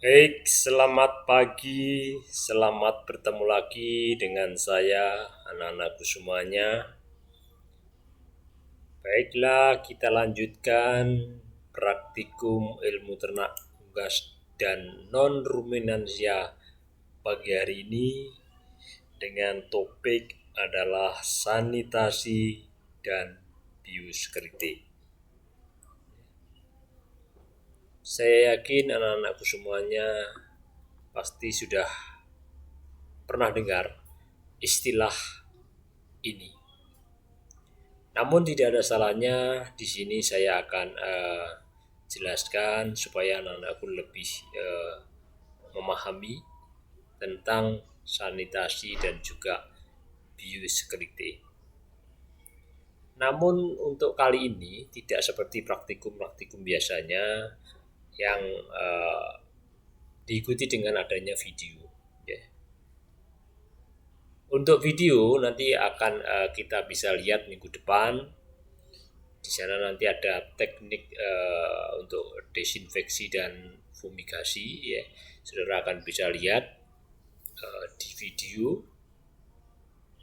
Baik, selamat pagi, selamat bertemu lagi dengan saya, anak-anakku semuanya. Baiklah, kita lanjutkan praktikum ilmu ternak unggas dan non-ruminansia pagi hari ini dengan topik adalah sanitasi dan biosecurity. Saya yakin anak-anakku semuanya pasti sudah pernah dengar istilah ini. Namun tidak ada salahnya di sini saya akan jelaskan supaya anak-anakku lebih memahami tentang sanitasi dan juga biosecurity. Namun untuk kali ini tidak seperti praktikum-praktikum biasanya yang diikuti dengan adanya video. Ya. Untuk video nanti akan kita bisa lihat minggu depan. Di sana nanti ada teknik untuk desinfeksi dan fumigasi, ya. Saudara akan bisa lihat di video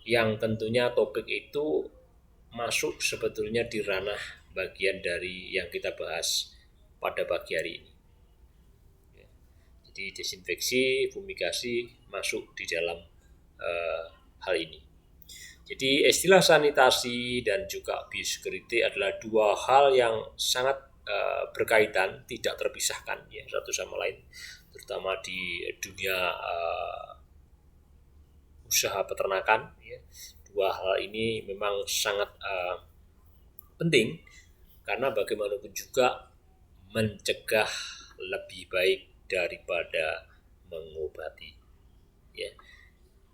yang tentunya topik itu masuk sebetulnya di ranah bagian dari yang kita bahas pada pagi hari ini. Jadi desinfeksi, fumigasi masuk di dalam hal ini. Jadi istilah sanitasi dan juga biosecurity adalah dua hal yang sangat berkaitan, tidak terpisahkan ya satu sama lain, terutama di dunia usaha peternakan. Ya. Dua hal ini memang sangat penting karena bagaimanapun juga mencegah lebih baik daripada mengobati. Ya.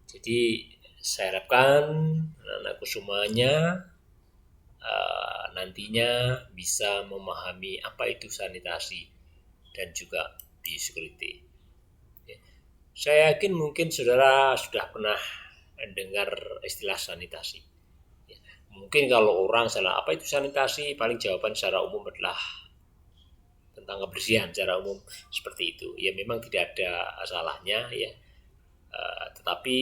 Jadi saya harapkan anak-anakku semuanya nantinya bisa memahami apa itu sanitasi dan juga biosecurity. Ya. Saya yakin mungkin saudara sudah pernah mendengar istilah sanitasi. Ya. Mungkin kalau orang salah apa itu sanitasi, paling jawaban secara umum adalah tentang kebersihan secara umum seperti itu. Ya memang tidak ada salahnya ya. Tetapi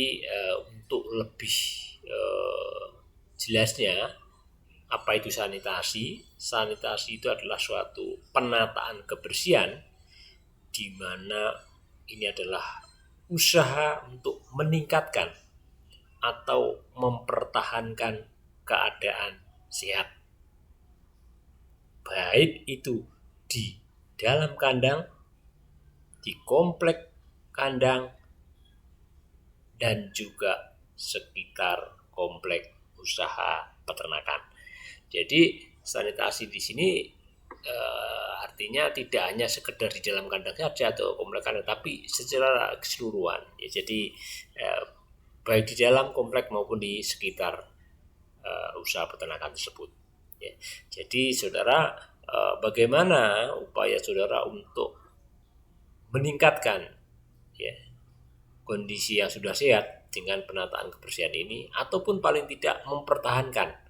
untuk lebih jelasnya apa itu sanitasi? Sanitasi itu adalah suatu penataan kebersihan di mana ini adalah usaha untuk meningkatkan atau mempertahankan keadaan sehat. Baik itu di dalam kandang, di komplek kandang, dan juga sekitar komplek usaha peternakan. Jadi sanitasi di sini artinya tidak hanya sekedar di dalam kandang saja atau komplek kandang, tapi secara keseluruhan. Ya, jadi baik di dalam komplek maupun di sekitar usaha peternakan tersebut. Ya. Jadi saudara, bagaimana upaya saudara untuk meningkatkan ya kondisi yang sudah sehat dengan penataan kebersihan ini, ataupun paling tidak mempertahankan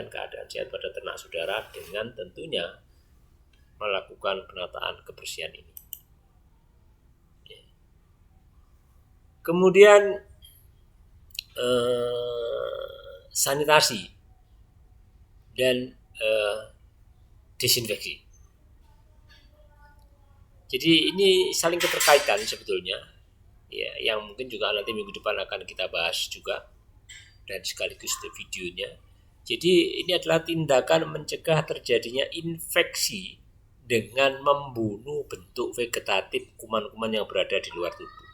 keadaan sehat pada ternak saudara dengan tentunya melakukan penataan kebersihan ini. Ya. Kemudian sanitasi dan desinfeksi. Jadi ini saling keterkaitan sebetulnya. Ya, yang mungkin juga nanti minggu depan akan kita bahas juga dan sekaligus videonya. Jadi ini adalah tindakan mencegah terjadinya infeksi dengan membunuh bentuk vegetatif kuman-kuman yang berada di luar tubuh.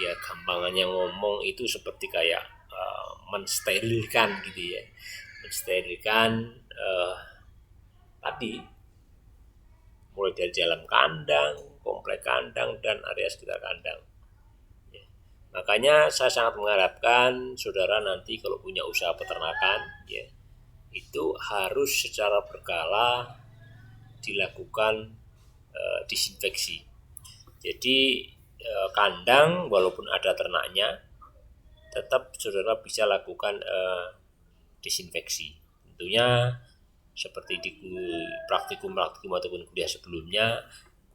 Ya gampangannya ngomong itu seperti kayak mensterilkan gitu ya, mensterilkan tadi mulai dari dalam kandang, komplek kandang, dan area sekitar kandang. Ya. Makanya saya sangat mengharapkan saudara nanti kalau punya usaha peternakan, ya, itu harus secara berkala dilakukan disinfeksi. Jadi kandang walaupun ada ternaknya, tetap saudara bisa lakukan disinfeksi. Tentunya seperti di praktikum ataupun kuliah sebelumnya,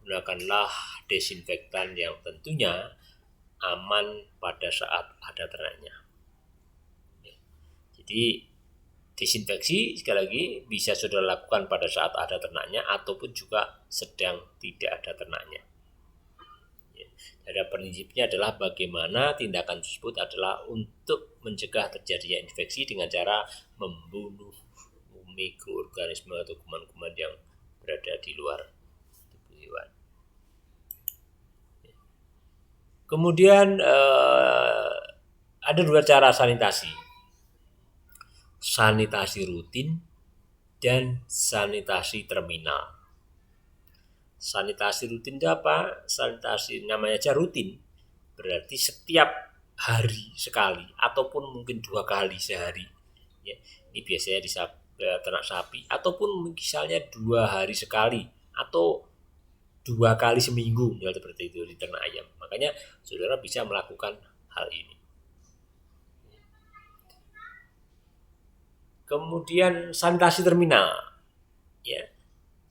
gunakanlah desinfektan yang tentunya aman pada saat ada ternaknya. Jadi desinfeksi sekali lagi bisa saudara lakukan pada saat ada ternaknya ataupun juga sedang tidak ada ternaknya. Pada prinsipnya adalah bagaimana tindakan tersebut adalah untuk mencegah terjadinya infeksi dengan cara membunuh mikroorganisme atau kuman-kuman yang berada di luar tubuh hewan. Kemudian ada dua cara sanitasi. Sanitasi rutin dan sanitasi terminal. Sanitasi rutin itu apa? Sanitasi namanya aja rutin. Berarti setiap hari sekali ataupun mungkin 2 kali sehari. Ya, ini biasanya di ternak sapi ataupun misalnya 2 hari sekali atau 2 kali seminggu, seperti itu di ternak ayam. Makanya saudara bisa melakukan hal ini. Kemudian sanitasi terminal. Ya.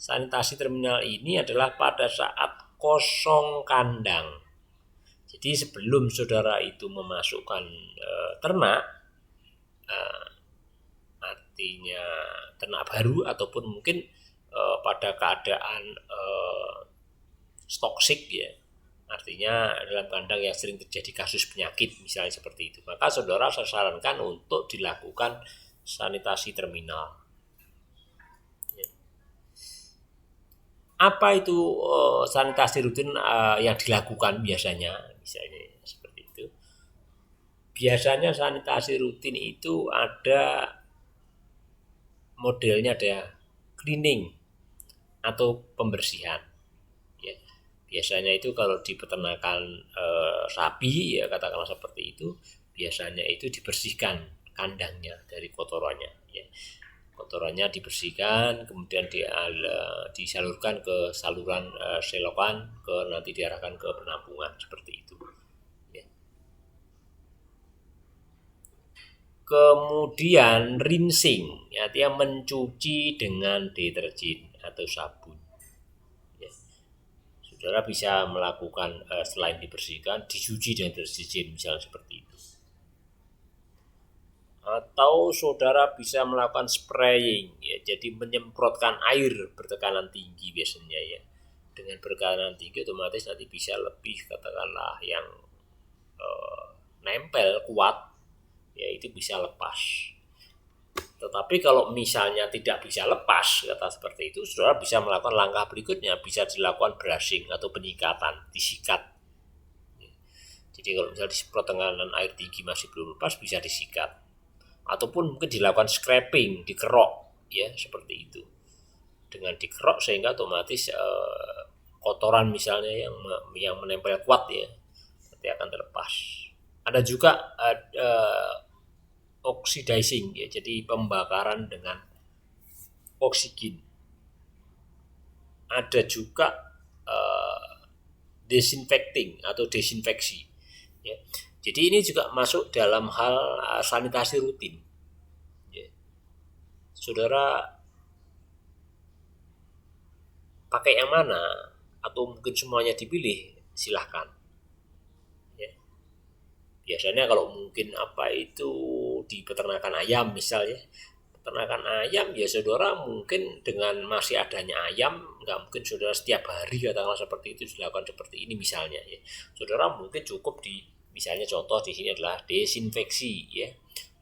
Sanitasi terminal ini adalah pada saat kosong kandang. Jadi sebelum saudara itu memasukkan ternak, artinya ternak baru ataupun mungkin pada keadaan toksik ya, artinya dalam kandang yang sering terjadi kasus penyakit misalnya seperti itu, maka saudara saya sarankan untuk dilakukan sanitasi terminal. Apa itu sanitasi rutin yang dilakukan biasanya? Misalnya seperti itu. Biasanya sanitasi rutin itu ada modelnya, ada cleaning atau pembersihan. Ya. Biasanya itu kalau di peternakan sapi ya katakanlah seperti itu, biasanya itu dibersihkan kandangnya dari kotorannya. Ya. Kotorannya dibersihkan, kemudian disalurkan ke saluran selokan, nanti diarahkan ke penampungan seperti itu. Ya. Kemudian rinsing, artinya mencuci dengan deterjen atau sabun. Ya. Saudara bisa melakukan selain dibersihkan, dicuci dengan deterjen misalnya seperti itu. Atau saudara bisa melakukan spraying ya, jadi menyemprotkan air bertekanan tinggi biasanya ya. Dengan bertekanan tinggi otomatis nanti bisa lebih katakanlah yang nempel kuat ya, itu bisa lepas. Tetapi kalau misalnya tidak bisa lepas kata seperti itu, saudara bisa melakukan langkah berikutnya, bisa dilakukan brushing atau penyikatan, disikat. Jadi kalau misalnya disemprot dengan air tinggi masih belum lepas, bisa disikat. Ataupun mungkin dilakukan scraping, dikerok ya seperti itu. Dengan dikerok sehingga otomatis kotoran misalnya yang menempel kuat ya nanti akan terlepas. Ada juga oxidizing ya, jadi pembakaran dengan oksigen. Ada juga disinfecting atau desinfeksi ya. Jadi ini juga masuk dalam hal sanitasi rutin. Ya. Saudara pakai yang mana atau mungkin semuanya dipilih, silahkan. Ya. Biasanya kalau mungkin apa itu di peternakan ayam misalnya, peternakan ayam ya saudara mungkin dengan masih adanya ayam nggak mungkin saudara setiap hari katakanlah seperti itu dilakukan seperti ini misalnya ya. Saudara mungkin cukup misalnya contoh di sini adalah desinfeksi ya.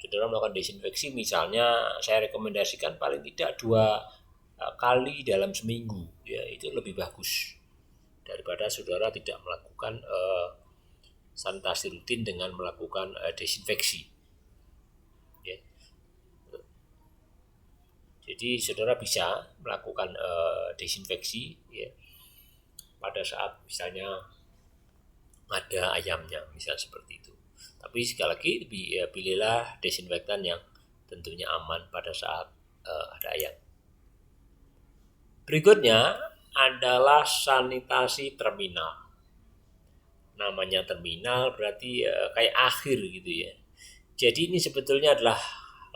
Saudara melakukan desinfeksi misalnya saya rekomendasikan paling tidak 2 kali dalam seminggu ya, itu lebih bagus daripada saudara tidak melakukan sanitasi rutin dengan melakukan desinfeksi ya. Jadi saudara bisa melakukan desinfeksi ya pada saat misalnya ada ayamnya misal seperti itu. Tapi sekali lagi pilihlah desinfektan yang tentunya aman pada saat ada ayam. Berikutnya adalah sanitasi terminal. Namanya terminal berarti kayak akhir gitu ya. Jadi ini sebetulnya adalah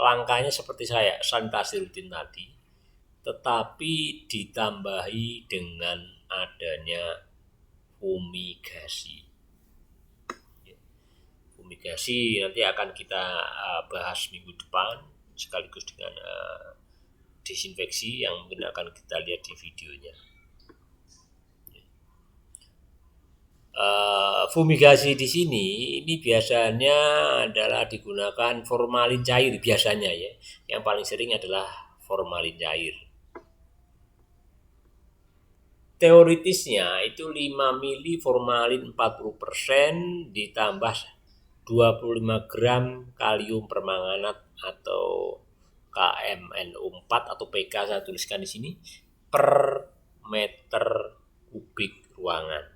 langkahnya seperti sanitasi rutin tadi, tetapi ditambahi dengan adanya fumigasi. Fumigasi nanti akan kita bahas minggu depan sekaligus dengan disinfeksi yang mungkin akan kita lihat di videonya. Fumigasi di sini ini biasanya adalah digunakan formalin cair biasanya ya. Yang paling sering adalah formalin cair. Teoritisnya itu 5 mili formalin 40% ditambah 25 gram kalium permanganat atau KMNO4 atau PK saya tuliskan di sini per meter kubik ruangan.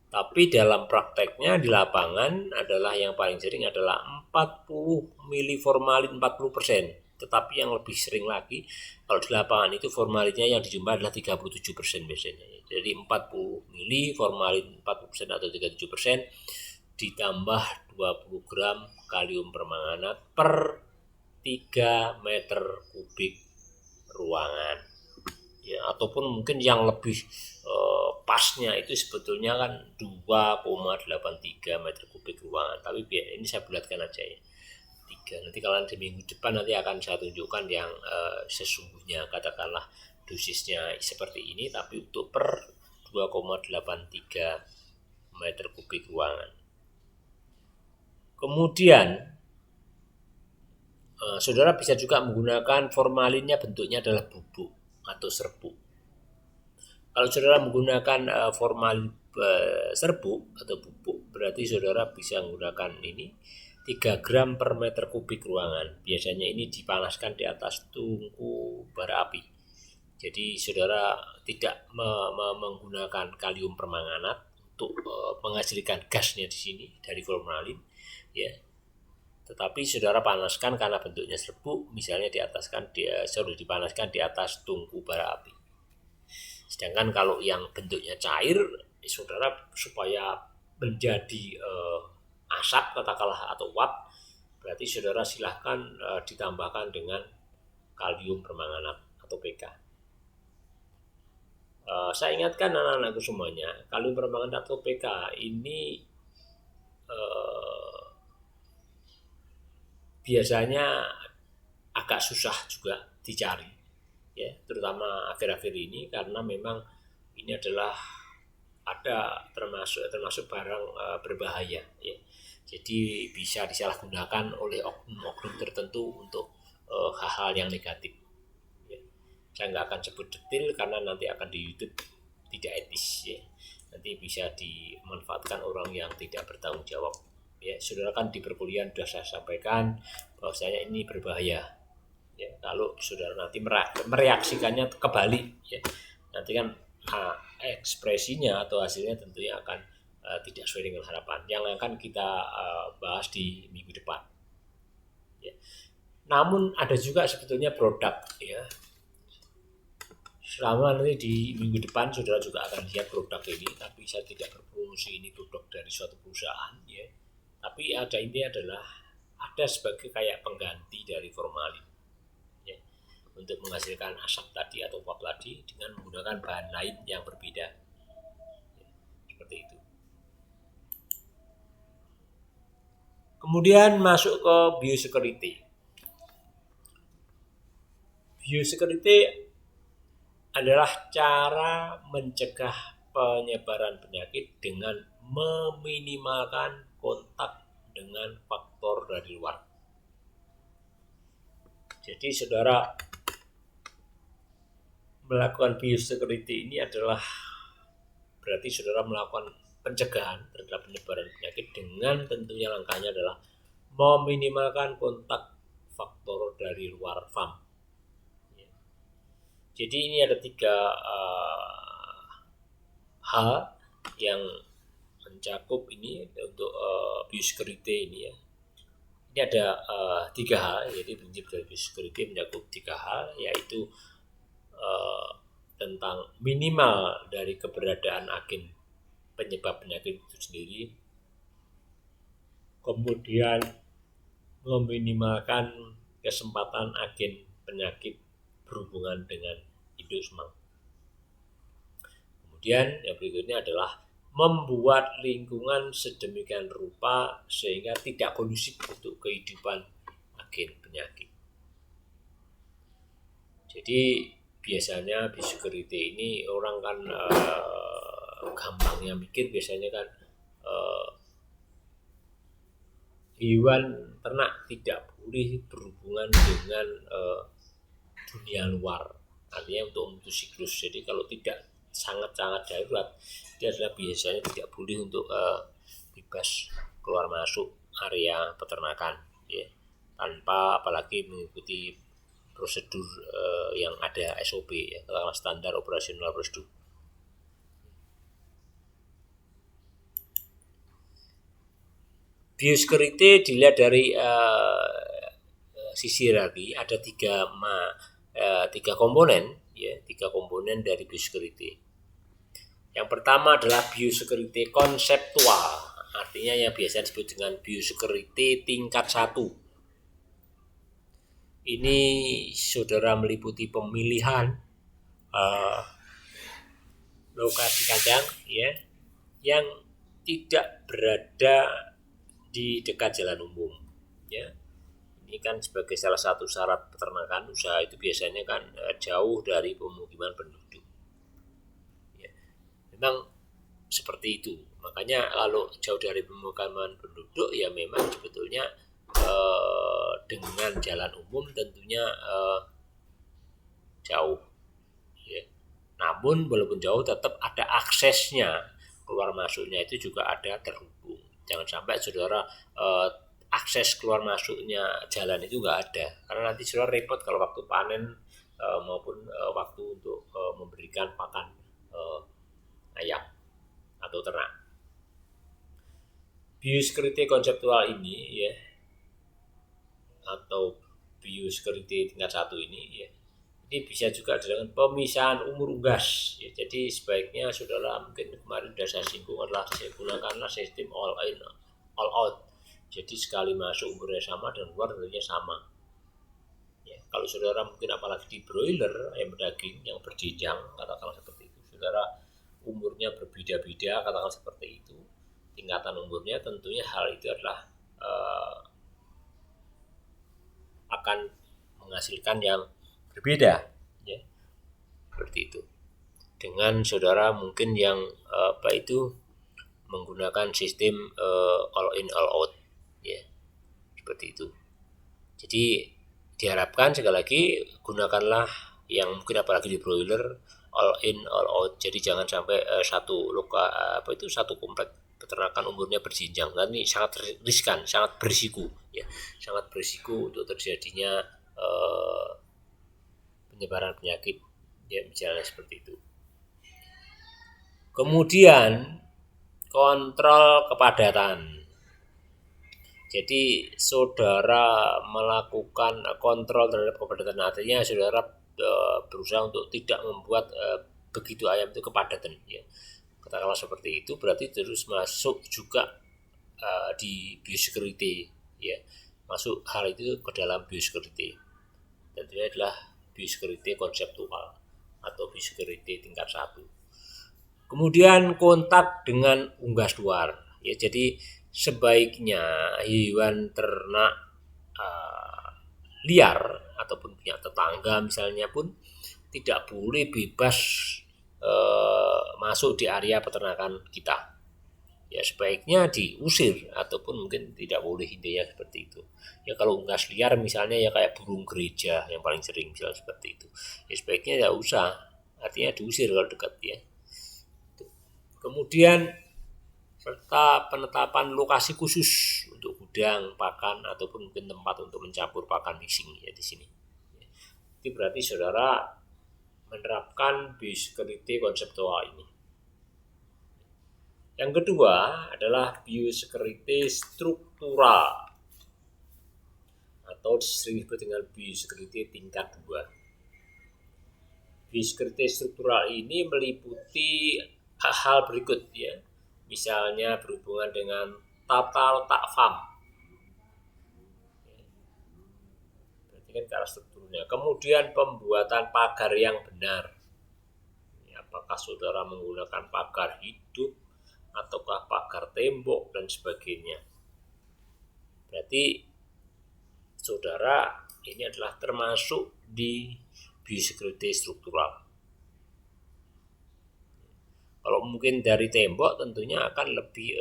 Tapi dalam prakteknya di lapangan adalah yang paling sering adalah 40 mili formalin 40%. Tetapi yang lebih sering lagi kalau di lapangan itu formalinnya yang dijumpai adalah 37% biasanya. Jadi 40 mili formalin 40% atau 37% ditambah 20 gram kalium permanganat per 3 meter kubik ruangan. Ya, ataupun mungkin yang lebih pasnya itu sebetulnya kan 2,83 meter kubik ruangan. Tapi ini saya bulatkan aja ya. 3. Nanti kalau di minggu depan nanti akan saya tunjukkan yang sesungguhnya katakanlah dosisnya seperti ini tapi untuk per 2,83 meter kubik ruangan. Kemudian saudara bisa juga menggunakan formalinnya bentuknya adalah bubuk atau serbuk. Kalau saudara menggunakan formalin serbuk atau bubuk berarti saudara bisa menggunakan ini 3 gram per meter kubik ruangan. Biasanya ini dipanaskan di atas tungku bara api. Jadi saudara tidak menggunakan kalium permanganat untuk menghasilkan gasnya di sini dari formalin, ya. Tetapi saudara panaskan karena bentuknya serbuk, misalnya sudah dipanaskan di atas tungku bara api. Sedangkan kalau yang bentuknya cair, saudara supaya menjadi asap katakanlah atau uap, berarti saudara silahkan ditambahkan dengan kalium permanganat atau PK. Saya ingatkan anak-anakku semuanya, kalium permanganat atau PK ini biasanya agak susah juga dicari, ya, terutama akhir-akhir ini karena memang ini adalah termasuk barang berbahaya, ya. Jadi bisa disalahgunakan oleh oknum-oknum tertentu untuk hal-hal yang negatif. Ya. Saya nggak akan sebut detail karena nanti akan di YouTube tidak etis, ya. Nanti bisa dimanfaatkan orang yang tidak bertanggung jawab. Ya, saudara kan di perkuliahan sudah saya sampaikan bahwasanya ini berbahaya. Ya, kalau saudara nanti mereaksikannya kebalik, ya, nanti kan ekspresinya atau hasilnya tentunya akan tidak sesuai dengan harapan. Yang akan kita bahas di minggu depan. Ya. Namun ada juga sebetulnya produk, ya. Selama nanti di minggu depan saudara juga akan lihat produk ini, tapi saya tidak berpromosi ini produk dari suatu perusahaan, ya. Tapi intinya adalah ada sebagai kayak pengganti dari formalin, ya, untuk menghasilkan asap tadi atau uap tadi dengan menggunakan bahan lain yang berbeda, ya, seperti itu. Kemudian masuk ke biosecurity. Biosecurity adalah cara mencegah penyebaran penyakit dengan meminimalkan kontak dengan faktor dari luar. Jadi saudara melakukan biosecurity ini adalah berarti saudara melakukan pencegahan terhadap penyebaran penyakit dengan tentunya langkahnya adalah meminimalkan kontak faktor dari luar farm. Jadi ini ada 3 hal yang mencakup ini untuk biosecurity ini, ya. Ini ada 3 hal, yaitu prinsip dari biosecurity mencakup 3 hal, yaitu tentang minimal dari keberadaan agen penyebab penyakit itu sendiri, kemudian meminimalkan kesempatan agen penyakit berhubungan dengan induk semang. Kemudian yang berikutnya adalah membuat lingkungan sedemikian rupa sehingga tidak kondusif untuk kehidupan agen penyakit. Jadi biasanya biosecurity ini orang kan gampangnya mikir biasanya kan hewan ternak tidak boleh berhubungan dengan dunia luar, artinya untuk memutus siklus. Jadi kalau tidak sangat-sangat darurat, dia adalah biasanya tidak boleh untuk bebas keluar masuk area peternakan, ya, tanpa apalagi mengikuti prosedur yang ada SOP, ya, standar operasional prosedur. Biosecurity dilihat dari sisi hierarki ada tiga komponen, ya, tiga komponen dari biosecurity. Yang pertama adalah biosecurity konseptual, artinya yang biasa disebut dengan biosecurity tingkat 1. Ini saudara meliputi pemilihan lokasi kandang, ya, yang tidak berada di dekat jalan umum, ya. Ini kan sebagai salah satu syarat peternakan usaha itu biasanya kan jauh dari pemukiman penduduk. Ya, memang seperti itu. Makanya kalau jauh dari pemukiman penduduk ya memang sebetulnya dengan jalan umum tentunya jauh. Ya. Namun walaupun jauh tetap ada aksesnya, keluar masuknya itu juga ada terhubung. Jangan sampai saudara akses keluar masuknya jalan itu nggak ada, karena nanti saudara repot kalau waktu panen maupun waktu untuk memberikan pakan ayam atau ternak. Biosecurity konseptual ini, ya, atau biosecurity tingkat 1 ini, ya, ini bisa juga dengan pemisahan umur unggas, ya. Jadi sebaiknya saudara, mungkin kemarin sudah saya singgung, adalah saya gunakanlah sistem all in all out. Jadi sekali masuk umurnya sama dan keluar tentunya sama. Ya, kalau saudara mungkin apalagi di broiler ayam daging yang berjenjang, katakanlah seperti itu, saudara umurnya berbeda-beda, katakanlah seperti itu, tingkatan umurnya, tentunya hal itu adalah akan menghasilkan yang berbeda, ya, seperti itu. Dengan saudara mungkin yang menggunakan sistem all in all out, ya, seperti itu. Jadi diharapkan sekali lagi gunakanlah yang mungkin apalagi di broiler all in all out. Jadi jangan sampai satu komplek peternakan umurnya berjenjang. Nanti sangat riskan, sangat berisiko, ya, sangat berisiko untuk terjadinya penyebaran penyakit, ya, misalnya seperti itu. Kemudian kontrol kepadatan. Jadi saudara melakukan kontrol terhadap kepadatan, artinya saudara berusaha untuk tidak membuat begitu ayam itu kepadatan, ya. Katakanlah seperti itu, berarti terus masuk juga di biosecurity, ya, masuk hal itu ke dalam biosecurity. Tentunya adalah biosecurity konseptual atau biosecurity tingkat 1. Kemudian kontak dengan unggas luar, ya. Jadi sebaiknya hewan ternak liar ataupun punya tetangga misalnya pun tidak boleh bebas masuk di area peternakan kita. Ya sebaiknya diusir ataupun mungkin tidak boleh, intinya seperti itu. Ya kalau unggas liar misalnya ya kayak burung gereja yang paling sering misalnya seperti itu. Ya sebaiknya tidak usah, artinya diusir kalau dekat, ya. Kemudian serta penetapan lokasi khusus untuk gudang pakan ataupun mungkin tempat untuk mencampur pakan mixing, ya, di sini. Itu berarti saudara menerapkan biosecurity konseptual ini. Yang kedua adalah biosecurity struktural atau disebut dengan biosecurity tingkat 2. Biosecurity struktural ini meliputi hal berikut, ya. Misalnya berhubungan dengan tata letak farm. Berarti kan cara strukturnya. Kemudian pembuatan pagar yang benar. apakah saudara menggunakan pagar hidup ataukah pagar tembok dan sebagainya. Berarti saudara ini adalah termasuk di biosecurity struktural. Kalau mungkin dari tembok tentunya akan lebih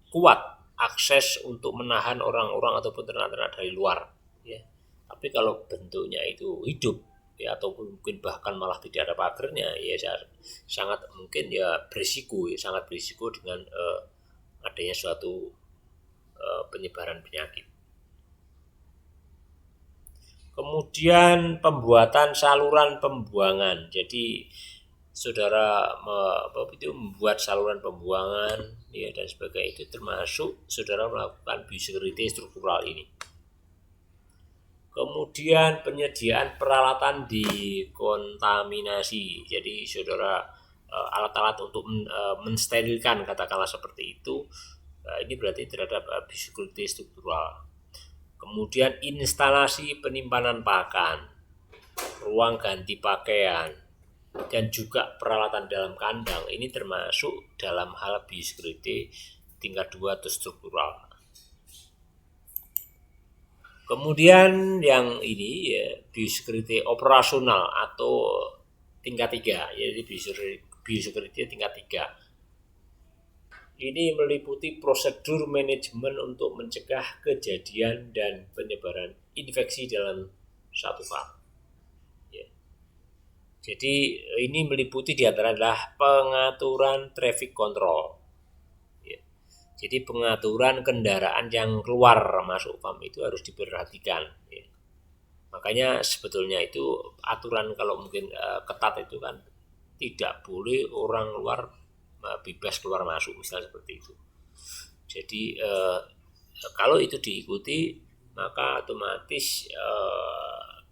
kuat akses untuk menahan orang-orang ataupun ternak-ternak dari luar, ya. Tapi kalau bentuknya itu hidup, ya, ataupun mungkin bahkan malah tidak ada pagarnya, ya sangat mungkin ya berisiko, ya, sangat berisiko dengan adanya suatu penyebaran penyakit. Kemudian pembuatan saluran pembuangan. Jadi saudara membuat saluran pembuangan, ya, dan sebagainya, itu termasuk saudara melakukan biosecurity struktural ini. Kemudian penyediaan peralatan dekontaminasi. Jadi saudara alat-alat untuk mensterilkan, katakanlah seperti itu. Ini berarti terhadap biosecurity struktural. Kemudian instalasi penyimpanan pakan, ruang ganti pakaian, dan juga peralatan dalam kandang, ini termasuk dalam hal biosecurity tingkat 2 atau struktural. Kemudian yang ini, ya, biosecurity operasional atau tingkat 3, yaitu biosecurity tingkat 3. Ini meliputi prosedur manajemen untuk mencegah kejadian dan penyebaran infeksi dalam satu farm. Ya. Jadi ini meliputi diantara adalah pengaturan traffic control. Ya. Jadi pengaturan kendaraan yang keluar masuk farm itu harus diperhatikan. Ya. Makanya sebetulnya itu aturan kalau mungkin ketat itu kan tidak boleh orang luar bebas keluar masuk, misalnya seperti itu. Jadi kalau itu diikuti, maka otomatis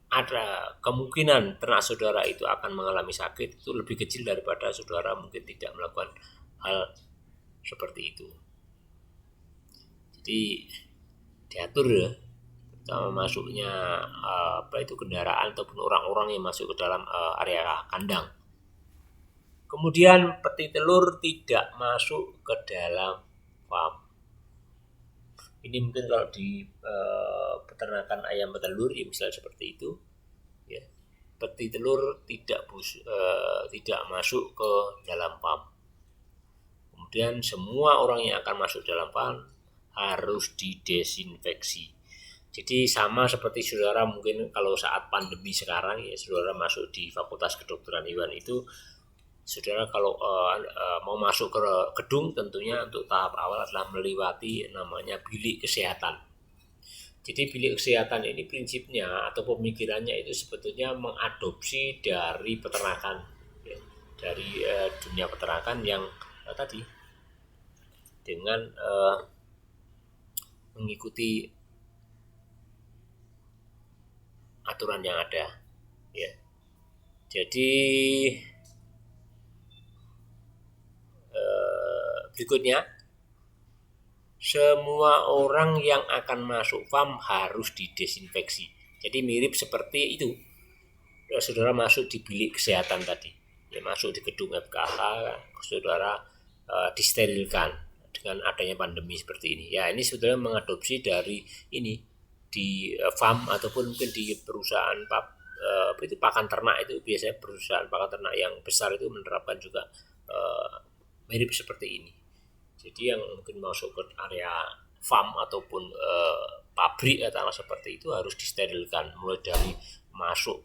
ada kemungkinan ternak saudara itu akan mengalami sakit itu lebih kecil daripada saudara mungkin tidak melakukan hal seperti itu. Jadi diatur, ya, terutama masuknya kendaraan ataupun orang-orang yang masuk ke dalam area kandang. Kemudian peti telur tidak masuk ke dalam farm. Ini mungkin kalau di peternakan ayam petelur, ya, misalnya seperti itu, ya, peti telur tidak masuk ke dalam farm. Kemudian semua orang yang akan masuk dalam farm harus didesinfeksi. Jadi sama seperti saudara mungkin kalau saat pandemi sekarang, ya, saudara masuk di Fakultas Kedokteran Hewan itu, saudara kalau mau masuk ke gedung tentunya untuk tahap awal adalah melewati namanya bilik kesehatan. Jadi bilik kesehatan ini prinsipnya atau pemikirannya itu sebetulnya mengadopsi dari peternakan, ya, dari dunia peternakan yang tadi dengan mengikuti aturan yang ada, ya. Jadi berikutnya, semua orang yang akan masuk farm harus didesinfeksi. Jadi mirip seperti itu, saudara masuk di bilik kesehatan tadi, ya, masuk di gedung FKH, saudara disterilkan dengan adanya pandemi seperti ini. Ya, ini saudara mengadopsi dari ini di farm ataupun mungkin di perusahaan itu pakan ternak, itu biasanya perusahaan pakan ternak yang besar itu menerapkan juga mirip seperti ini. Jadi yang mungkin masuk ke area farm ataupun pabrik atau seperti itu harus disterilkan, mulai dari masuk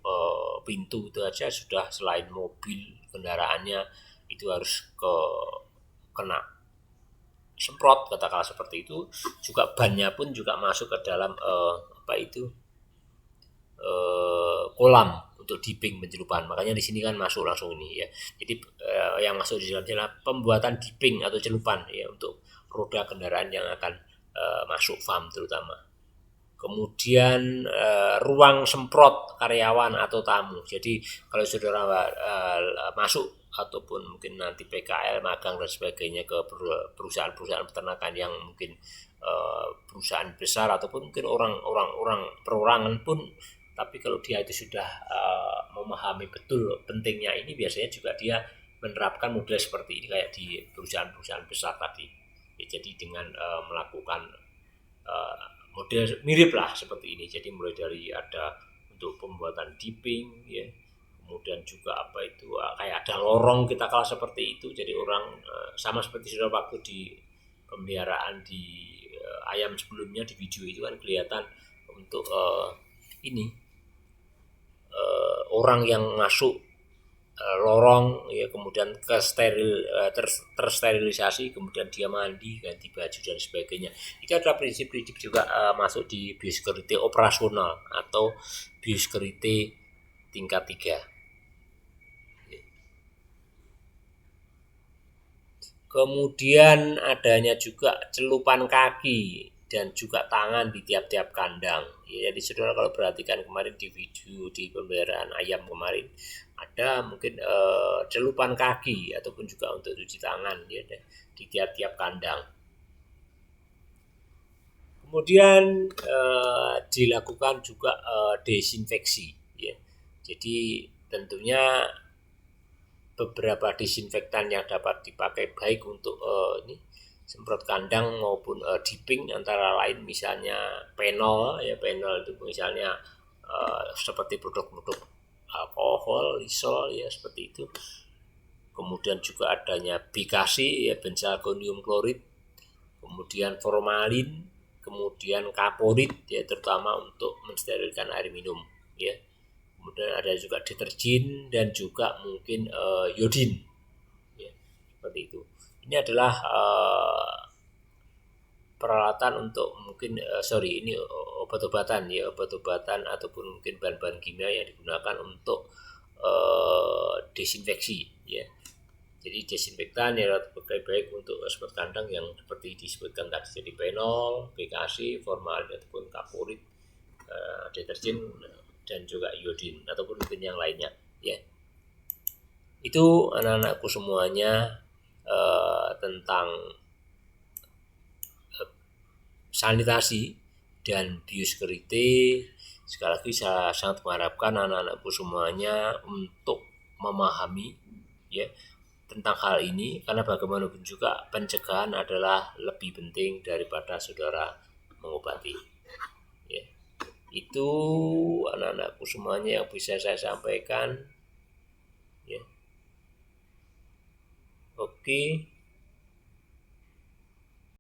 pintu itu aja sudah, selain mobil kendaraannya itu harus kena semprot, katakanlah seperti itu. Juga bannya pun juga masuk ke dalam kolam untuk dipping pencelupan. Makanya di sini kan masuk langsung ini, ya. Jadi yang masuk di dalam adalah pembuatan dipping atau celupan, ya, untuk roda kendaraan yang akan masuk farm terutama. Kemudian ruang semprot karyawan atau tamu. Jadi kalau saudara masuk ataupun mungkin nanti PKL, magang dan sebagainya ke perusahaan-perusahaan peternakan yang mungkin perusahaan besar ataupun mungkin orang perorangan pun, tapi kalau dia itu sudah memahami betul pentingnya ini, biasanya juga dia menerapkan model seperti ini kayak di perusahaan-perusahaan besar tadi. Ya, jadi dengan melakukan model mirip lah seperti ini. Jadi mulai dari ada untuk pembuatan dipping, ya, kemudian juga apa itu kayak ada lorong kita kalau seperti itu. Jadi orang sama seperti sudah waktu di pemeliharaan di ayam sebelumnya di video itu kan kelihatan untuk ini orang yang masuk lorong, ya, kemudian ke tersterilisasi, kemudian dia mandi, ganti baju dan sebagainya. Itu adalah prinsip-prinsip juga masuk di biosecurity operasional atau biosecurity tingkat 3. Kemudian adanya juga celupan kaki dan juga tangan di tiap-tiap kandang. Ya, jadi saudara kalau perhatikan kemarin di video di pemeliharaan ayam kemarin, ada mungkin celupan kaki ataupun juga untuk cuci tangan, ya, di tiap-tiap kandang. Kemudian dilakukan juga desinfeksi, ya. Jadi tentunya beberapa disinfektan yang dapat dipakai baik untuk ini semprot kandang maupun dipping, antara lain misalnya Penol, ya, Penol itu misalnya seperti produk-produk alkohol, Lysol, ya, seperti itu. Kemudian juga adanya bikasi, ya, benzalkonium klorid, kemudian formalin, kemudian kaporit, ya, terutama untuk mensterilkan air minum, ya. Kemudian ada juga deterjen dan juga mungkin iodin, ya, seperti itu. Ini adalah peralatan untuk mungkin ini obat-obatan, ya, obat-obatan ataupun mungkin bahan-bahan kimia yang digunakan untuk desinfeksi, ya. Jadi desinfektan yang baik untuk spot kandang yang seperti disebutkan tadi, jadi Penol, bikasi, formalin ataupun kaporit, deterjen dan juga iodin ataupun mungkin yang lainnya, ya. Itu anak-anakku semuanya tentang sanitasi dan biosecurity. Sekali lagi saya sangat mengharapkan anak-anakku semuanya untuk memahami, ya, tentang hal ini, karena bagaimanapun juga pencegahan adalah lebih penting daripada saudara mengobati, ya. Itu anak-anakku semuanya yang bisa saya sampaikan, ya. Oke.